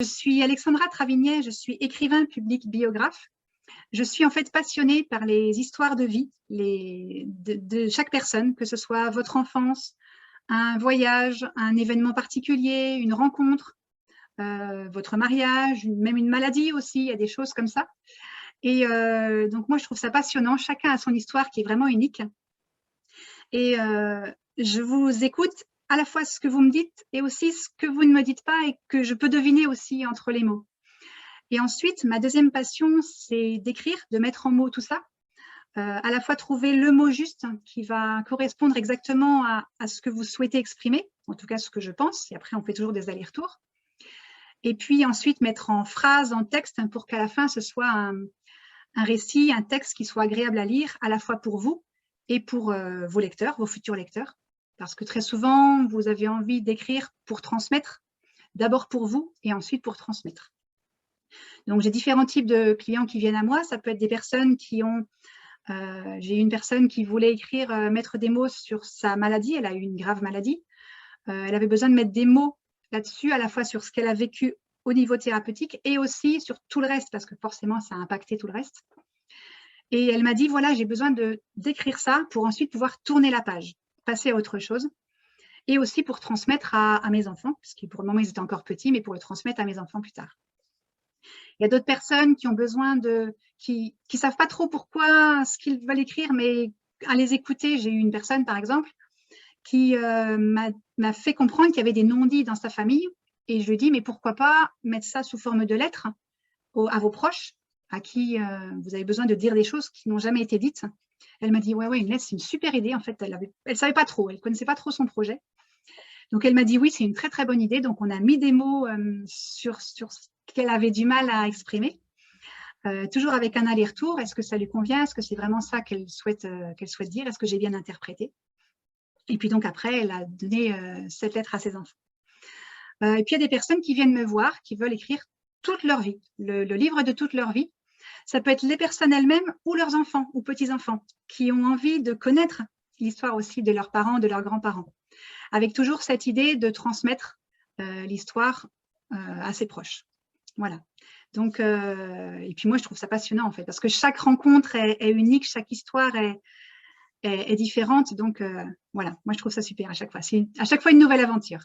Je suis Alexandra Travignet, je suis écrivain public biographe. Je suis en fait passionnée par les histoires de vie de chaque personne, que ce soit votre enfance, un voyage, un événement particulier, une rencontre, votre mariage, même une maladie aussi, il y a des choses comme ça. Et donc moi, je trouve ça passionnant. Chacun a son histoire qui est vraiment unique. Et je vous écoute à la fois ce que vous me dites et aussi ce que vous ne me dites pas et que je peux deviner aussi entre les mots. Et ensuite, ma deuxième passion, c'est d'écrire, de mettre en mots tout ça. À la fois trouver le mot juste qui va correspondre exactement à ce que vous souhaitez exprimer, en tout cas ce que je pense, et après on fait toujours des allers-retours. Et puis ensuite mettre en phrase, en texte, pour qu'à la fin ce soit un récit, un texte qui soit agréable à lire, à la fois pour vous et pour vos lecteurs, vos futurs lecteurs. Parce que très souvent, vous avez envie d'écrire pour transmettre, d'abord pour vous et ensuite pour transmettre. Donc, j'ai différents types de clients qui viennent à moi. Ça peut être des personnes qui ont... j'ai une personne qui voulait écrire, mettre des mots sur sa maladie. Elle a eu une grave maladie. Elle avait besoin de mettre des mots là-dessus, à la fois sur ce qu'elle a vécu au niveau thérapeutique et aussi sur tout le reste, parce que forcément, ça a impacté tout le reste. Et elle m'a dit, voilà, j'ai besoin d'écrire ça pour ensuite pouvoir tourner la page, passer à autre chose. Et aussi pour transmettre à mes enfants, parce que pour le moment, ils étaient encore petits, mais pour le transmettre à mes enfants plus tard. Il y a d'autres personnes qui ont besoin qui ne savent pas trop pourquoi, ce qu'ils veulent écrire, mais à les écouter, j'ai eu une personne, par exemple, qui m'a fait comprendre qu'il y avait des non-dits dans sa famille. Et je lui ai dit, mais pourquoi pas mettre ça sous forme de lettres à vos proches, à qui vous avez besoin de dire des choses qui n'ont jamais été dites. Elle m'a dit, ouais, une lettre, c'est une super idée. En fait, elle ne savait pas trop, elle ne connaissait pas trop son projet. Donc, elle m'a dit, oui, c'est une très, très bonne idée. Donc, on a mis des mots sur ce qu'elle avait du mal à exprimer. Toujours avec un aller-retour. Est-ce que ça lui convient? Est-ce que c'est vraiment ça qu'elle souhaite dire? Est-ce que j'ai bien interprété? Et puis donc, après, elle a donné cette lettre à ses enfants. Et puis, il y a des personnes qui viennent me voir, qui veulent écrire toute leur vie, le livre de toute leur vie. Ça peut être les personnes elles-mêmes ou leurs enfants ou petits-enfants qui ont envie de connaître l'histoire aussi de leurs parents, de leurs grands-parents, avec toujours cette idée de transmettre l'histoire à ses proches. Voilà. Donc, et puis moi, je trouve ça passionnant, en fait, parce que chaque rencontre est unique, chaque histoire est différente. Donc, voilà, moi, je trouve ça super à chaque fois. C'est à chaque fois une nouvelle aventure.